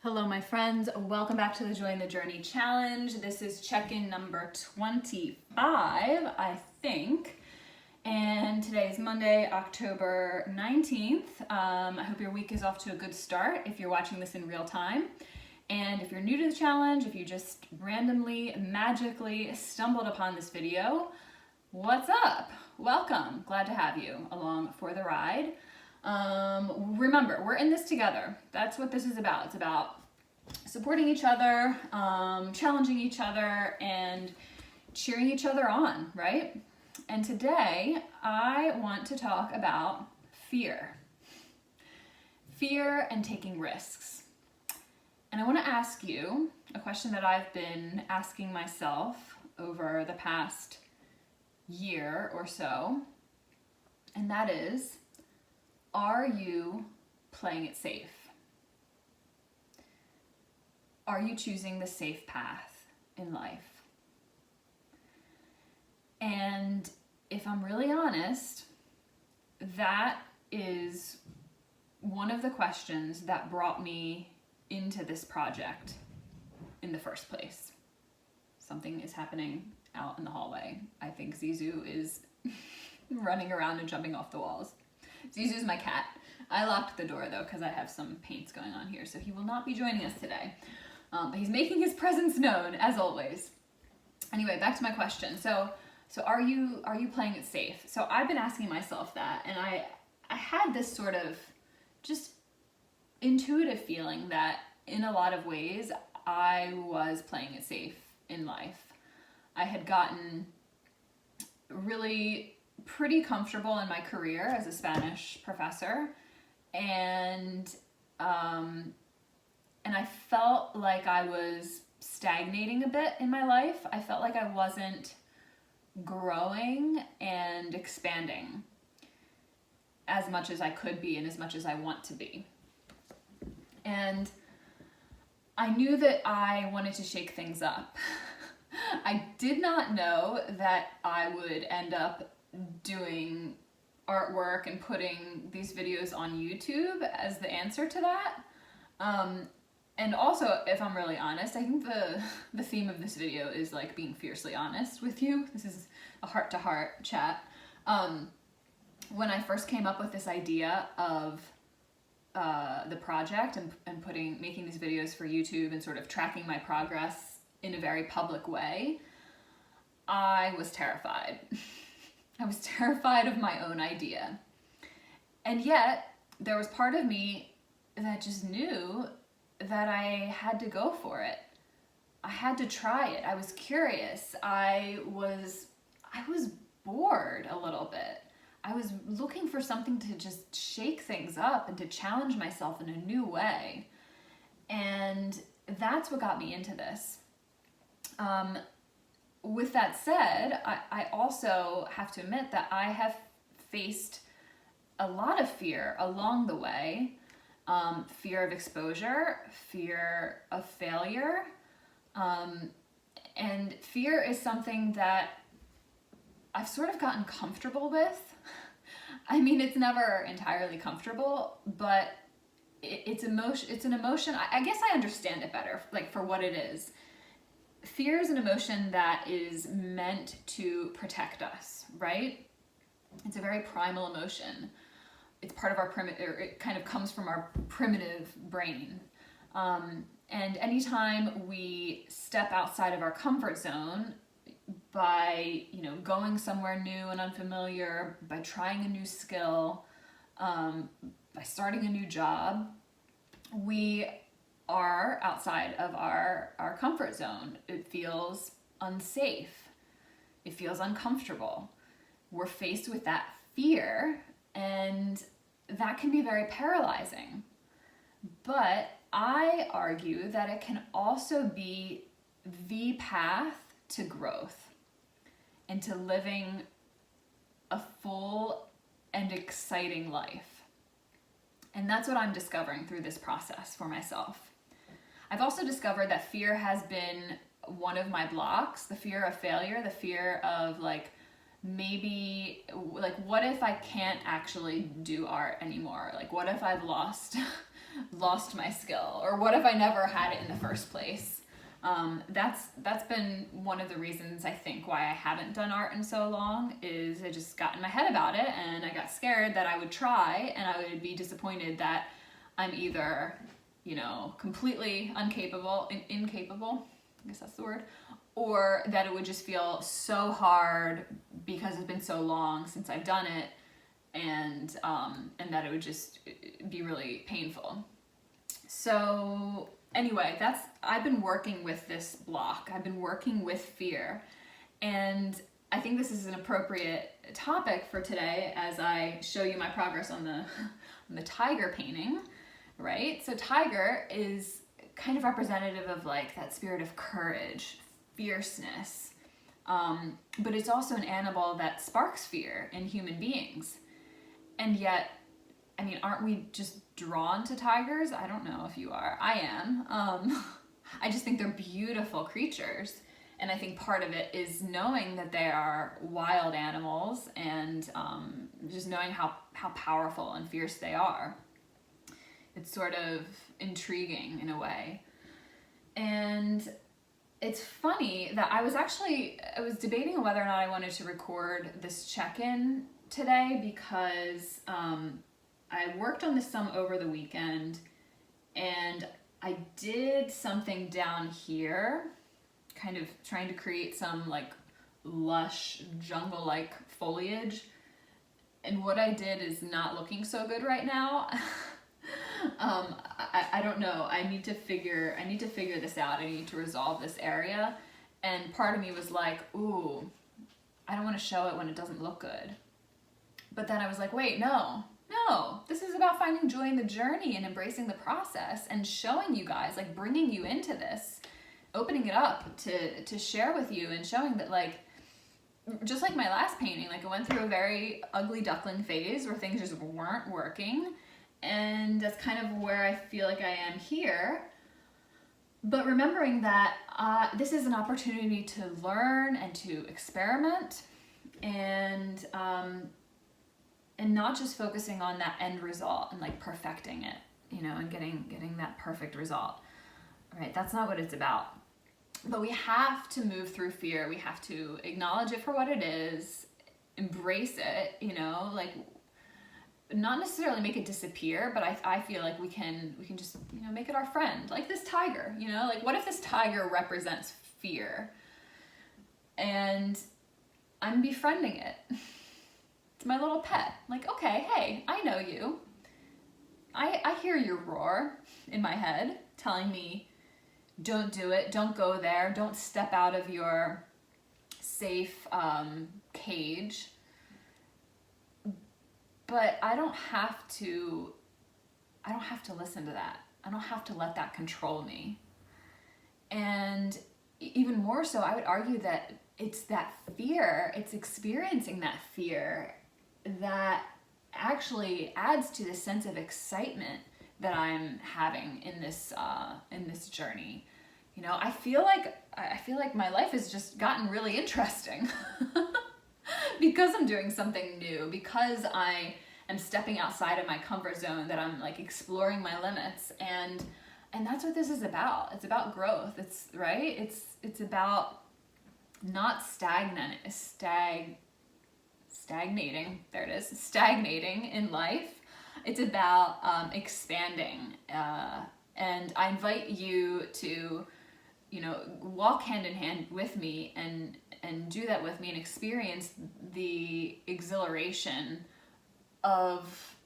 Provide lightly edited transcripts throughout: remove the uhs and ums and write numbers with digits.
Hello, my friends. Welcome back to the Join the Journey Challenge. This is check-in number 25, I think. And today is Monday, October 19th. I hope your week is off to a good start if you're watching this in real time. And if you're new to the challenge, if you just randomly, magically stumbled upon this video, what's up? Welcome. Glad to have you along for the ride. Remember, we're in this together. That's what this is about. It's about supporting each other, challenging each other, and cheering each other on, right? And today, I want to talk about fear. Fear and taking risks. And I want to ask you a question that I've been asking myself over the past year or so, and that is, are you playing it safe? Are you choosing the safe path in life? And if I'm really honest, that is one of the questions that brought me into this project in the first place. Something is happening out in the hallway. I think Zizu is running around and jumping off the walls. Zizu's my cat. I locked the door though because I have some paints going on here, so he will not be joining us today. But he's making his presence known as always. Anyway, back to my question. So are you playing it safe? So I've been asking myself that, and I had this sort of just intuitive feeling that in a lot of ways I was playing it safe in life. I had gotten really pretty comfortable in my career as a Spanish professor, and I felt like I was stagnating a bit in my life. I felt like I wasn't growing and expanding as much as I could be and as much as I want to be. And I knew that I wanted to shake things up. I did not know that I would end up doing artwork and putting these videos on YouTube as the answer to that. And also, if I'm really honest, I think the theme of this video is like being fiercely honest with you. This is a heart-to-heart chat. When I first came up with this idea of the project and making these videos for YouTube and sort of tracking my progress in a very public way, I was terrified. I was terrified of my own idea. And yet, there was part of me that just knew that I had to go for it. I had to try it. I was curious. I was bored a little bit. I was looking for something to just shake things up and to challenge myself in a new way. And that's what got me into this. With that said, I also have to admit that I have faced a lot of fear along the way. Fear of exposure, fear of failure, and fear is something that I've sort of gotten comfortable with. I mean, it's never entirely comfortable, but it's an emotion. I guess I understand it better, like for what it is. Fear is an emotion that is meant to protect us, right? It's a very primal emotion. It's part of our it kind of comes from our primitive brain. And anytime we step outside of our comfort zone by, going somewhere new and unfamiliar, by trying a new skill, by starting a new job, we are outside of our comfort zone. It feels unsafe. It feels uncomfortable. We're faced with that fear, and that can be very paralyzing. But I argue that it can also be the path to growth and to living a full and exciting life. And that's what I'm discovering through this process for myself. I've also discovered that fear has been one of my blocks, the fear of failure, the fear of maybe, what if I can't actually do art anymore? What if I've lost lost my skill? Or what if I never had it in the first place? That's been one of the reasons I think why I haven't done art in so long, is I just got in my head about it, and I got scared that I would try and I would be disappointed that I'm either, completely incapable, I guess that's the word, or that it would just feel so hard because it's been so long since I've done it, and that it would just be really painful. So anyway, I've been working with this block. I've been working with fear. And I think this is an appropriate topic for today as I show you my progress on the tiger painting, right? So tiger is kind of representative of like that spirit of courage, fierceness. But it's also an animal that sparks fear in human beings. And yet, aren't we just drawn to tigers? I don't know if you are. I am. I just think they're beautiful creatures. And I think part of it is knowing that they are wild animals, and just knowing how powerful and fierce they are. It's sort of intriguing in a way. And it's funny that I was debating whether or not I wanted to record this check-in today, because I worked on this some over the weekend, and I did something down here, kind of trying to create some like lush jungle-like foliage, and what I did is not looking so good right now. I don't know. I need to figure this out. I need to resolve this area, and part of me was like, ooh, I don't want to show it when it doesn't look good. But then I was like, wait, no, this is about finding joy in the journey and embracing the process and showing you guys, like bringing you into this, opening it up to share with you, and showing that, like, just like my last painting, like I went through a very ugly duckling phase where things just weren't working, and that's kind of where I feel like I am here. But remembering that this is an opportunity to learn and to experiment, and not just focusing on that end result and like perfecting it, and getting that perfect result. Right? That's not what it's about. But we have to move through fear. We have to acknowledge it for what it is, embrace it, like not necessarily make it disappear, but I feel like we can just, make it our friend. Like this tiger, like what if this tiger represents fear? And I'm befriending it. It's my little pet. Like, okay, hey, I know you. I hear your roar in my head telling me, don't do it, don't go there, don't step out of your safe cage. But I don't have to listen to that. I don't have to let that control me. And even more so, I would argue that it's that fear, it's experiencing that fear that actually adds to the sense of excitement that I'm having in this journey. I feel like my life has just gotten really interesting because I'm doing something new, because I am stepping outside of my comfort zone, that I'm like exploring my limits, and that's what this is about. It's about growth. It's right. It's about not stagnating. There it is. Stagnating in life. It's about expanding. And I invite you to, walk hand in hand with me and do that with me, and experience the exhilaration of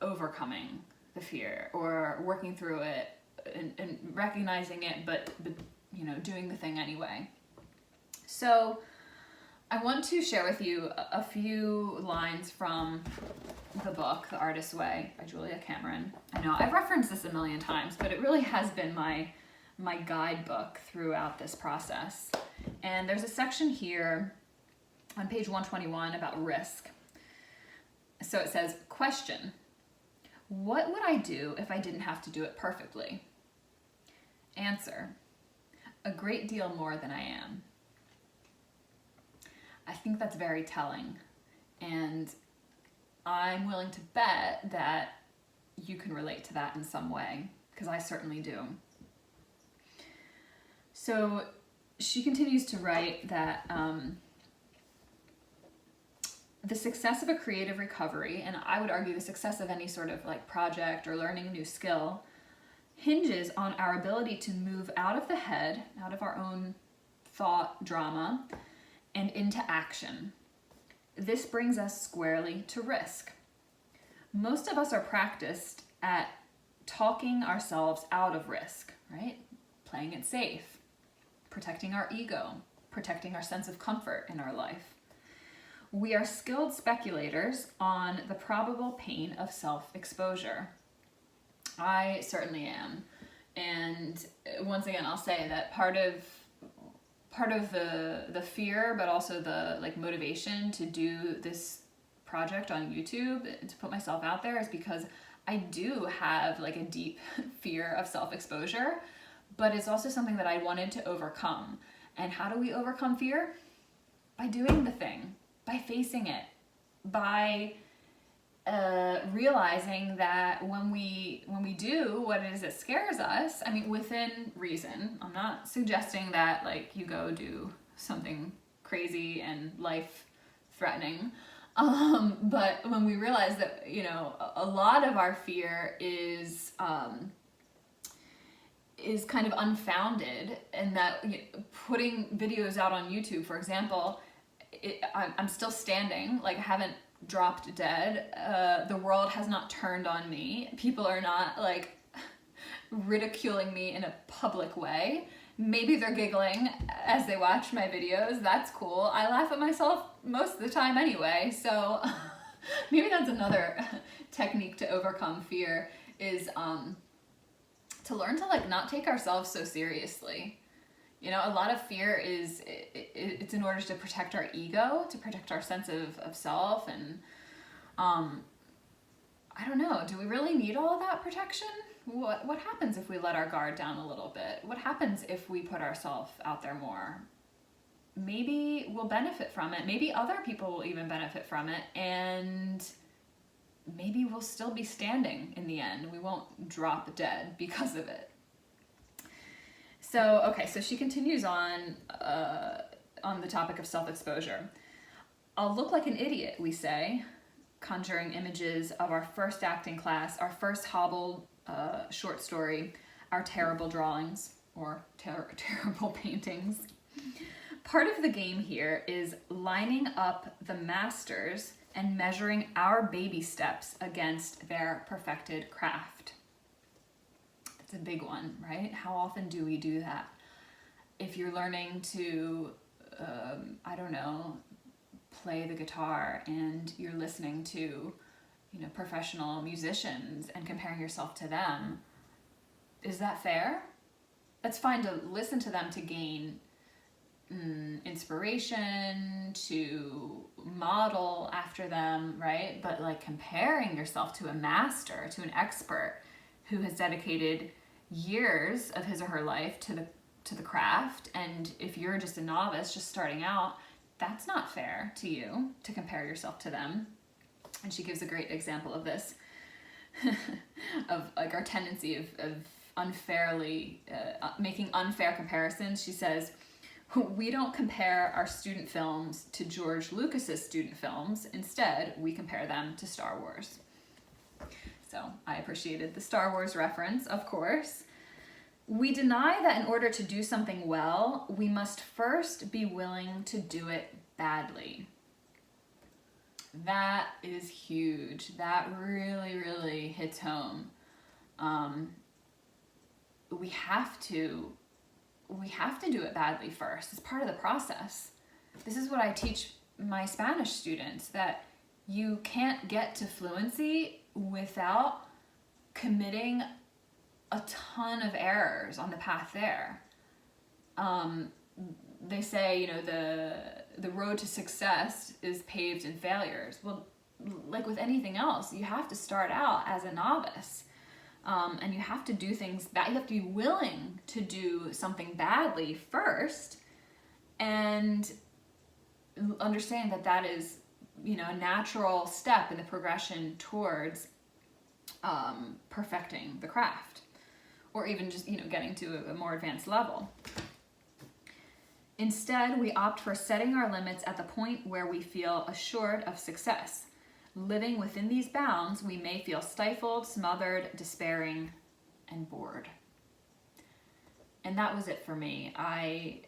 overcoming the fear, or working through it, and recognizing it, but doing the thing anyway. So I want to share with you a few lines from the book, The Artist's Way by Julia Cameron. I know I've referenced this a million times, but it really has been my guidebook throughout this process. And there's a section here on page 121 about risk. So it says, question, what would I do if I didn't have to do it perfectly? Answer, a great deal more than I am. I think that's very telling. And I'm willing to bet that you can relate to that in some way, because I certainly do. So she continues to write that the success of a creative recovery, and I would argue the success of any sort of like project or learning a new skill, hinges on our ability to move out of the head, out of our own thought drama, and into action. This brings us squarely to risk. Most of us are practiced at talking ourselves out of risk, right? Playing it safe, protecting our ego, protecting our sense of comfort in our life. We are skilled speculators on the probable pain of self-exposure. I certainly am. And once again, I'll say that part of the fear, but also the like motivation to do this project on YouTube, to put myself out there, is because I do have like a deep fear of self-exposure, but it's also something that I wanted to overcome. And how do we overcome fear? By doing the thing, by facing it, by realizing that when we do what it is that scares us, I mean, within reason, I'm not suggesting that like you go do something crazy and life-threatening, but when we realize that, you know, a lot of our fear is kind of unfounded, and that, you know, putting videos out on YouTube, for example, I'm still standing, like I haven't dropped dead. The world has not turned on me. People are not like ridiculing me in a public way. Maybe they're giggling as they watch my videos. That's cool. I laugh at myself most of the time anyway. So maybe that's another technique to overcome fear, is to learn to like not take ourselves so seriously. You know, a lot of fear is, it's in order to protect our ego, to protect our sense of self, and I don't know, do we really need all of that protection? What happens if we let our guard down a little bit? What happens if we put ourselves out there more? Maybe we'll benefit from it. Maybe other people will even benefit from it, and maybe we'll still be standing in the end. We won't drop dead because of it. So, okay, so she continues on the topic of self-exposure. I'll look like an idiot, we say, conjuring images of our first acting class, our first hobbled short story, our terrible drawings, or terrible paintings. Part of the game here is lining up the masters and measuring our baby steps against their perfected craft. It's a big one, right? How often do we do that? If you're learning to, I don't know, play the guitar, and you're listening to, you know, professional musicians and comparing yourself to them, is that fair? That's fine to listen to them to gain inspiration, to model after them, right? But like comparing yourself to a master, to an expert who has dedicated years of his or her life to the craft, and if you're just a novice just starting out, that's not fair to you to compare yourself to them. And she gives a great example of this, of like our tendency of unfairly making unfair comparisons. She says, we don't compare our student films to George Lucas's student films. Instead, we compare them to Star Wars. So I appreciated the Star Wars reference, of course. We deny that in order to do something well, we must first be willing to do it badly. That is huge. That really, really hits home. We have to do it badly first. It's part of the process. This is what I teach my Spanish students, that you can't get to fluency without committing a ton of errors on the path there. They say, you know, the road to success is paved in failures. Well, like with anything else, you have to start out as a novice. And you have to do things that you have to be willing to do something badly first, and understand that that is, you know, a natural step in the progression towards perfecting the craft, or even just, getting to a more advanced level. Instead, we opt for setting our limits at the point where we feel assured of success. Living within these bounds, we may feel stifled, smothered, despairing, and bored. And that was it for me. I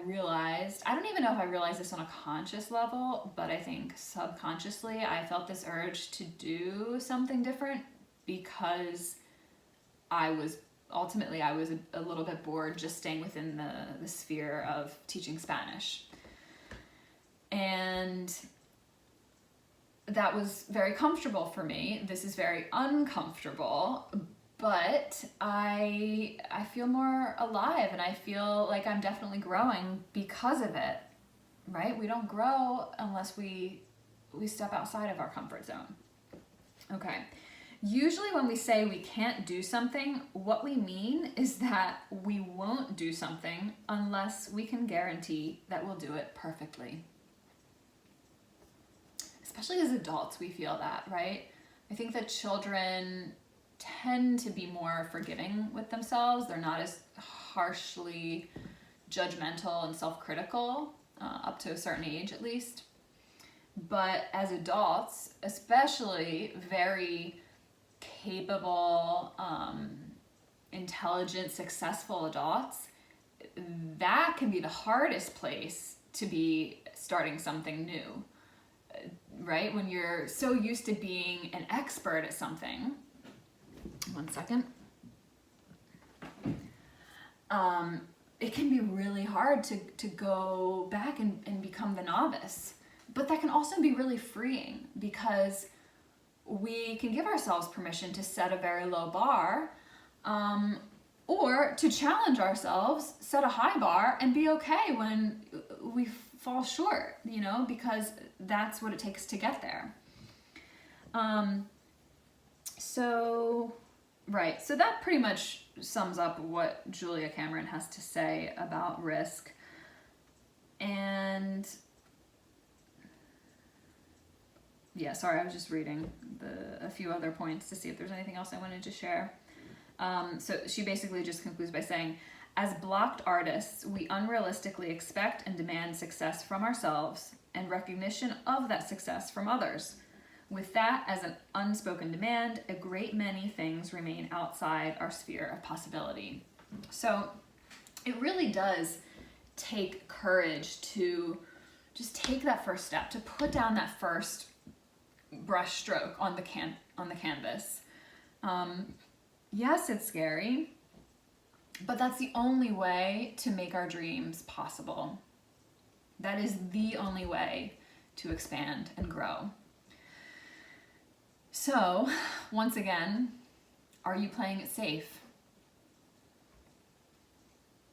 realized, I don't even know if I realized this on a conscious level, but I think subconsciously I felt this urge to do something different because I was a little bit bored just staying within the sphere of teaching Spanish. And that was very comfortable for me. This is very uncomfortable, but I feel more alive, and I feel like I'm definitely growing because of it, right? We don't grow unless we step outside of our comfort zone. Okay. Usually when we say we can't do something, what we mean is that we won't do something unless we can guarantee that we'll do it perfectly. Especially as adults, we feel that, right? I think that children tend to be more forgiving with themselves. They're not as harshly judgmental and self-critical, up to a certain age at least. But as adults, especially very capable, intelligent, successful adults, that can be the hardest place to be starting something new, right? When you're so used to being an expert at something. One second. It can be really hard to go back and become the novice. But that can also be really freeing because we can give ourselves permission to set a very low bar, or to challenge ourselves, set a high bar, and be okay when we fall short, because that's what it takes to get there. So that pretty much sums up what Julia Cameron has to say about risk. And yeah, sorry, I was just reading a few other points to see if there's anything else I wanted to share. So she basically just concludes by saying, as blocked artists, we unrealistically expect and demand success from ourselves and recognition of that success from others. With that as an unspoken demand, a great many things remain outside our sphere of possibility. So it really does take courage to just take that first step, to put down that first brush stroke on the canvas. Yes, it's scary, but that's the only way to make our dreams possible. That is the only way to expand and grow. So, once again, are you playing it safe?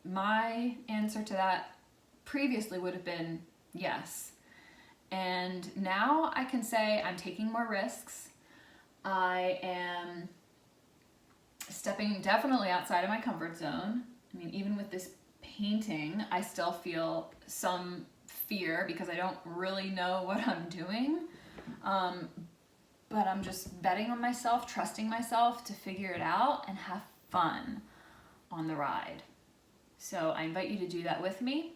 My answer to that previously would have been yes. And now I can say I'm taking more risks. I am stepping definitely outside of my comfort zone. I mean, even with this painting, I still feel some fear because I don't really know what I'm doing. But I'm just betting on myself, trusting myself to figure it out and have fun on the ride. So I invite you to do that with me.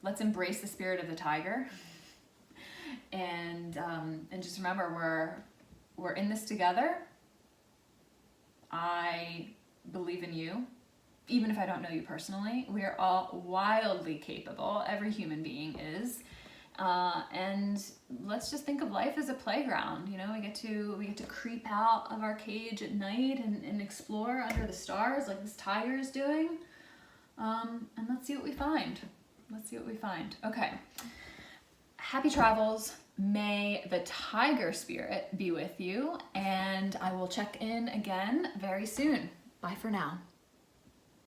Let's embrace the spirit of the tiger. And just remember, we're in this together. I believe in you. Even if I don't know you personally, we are all wildly capable. Every human being is. And let's just think of life as a playground. We get to creep out of our cage at night and explore under the stars like this tiger is doing. And let's see what we find. Okay. Happy travels. May the tiger spirit be with you. And I will check in again very soon. Bye for now.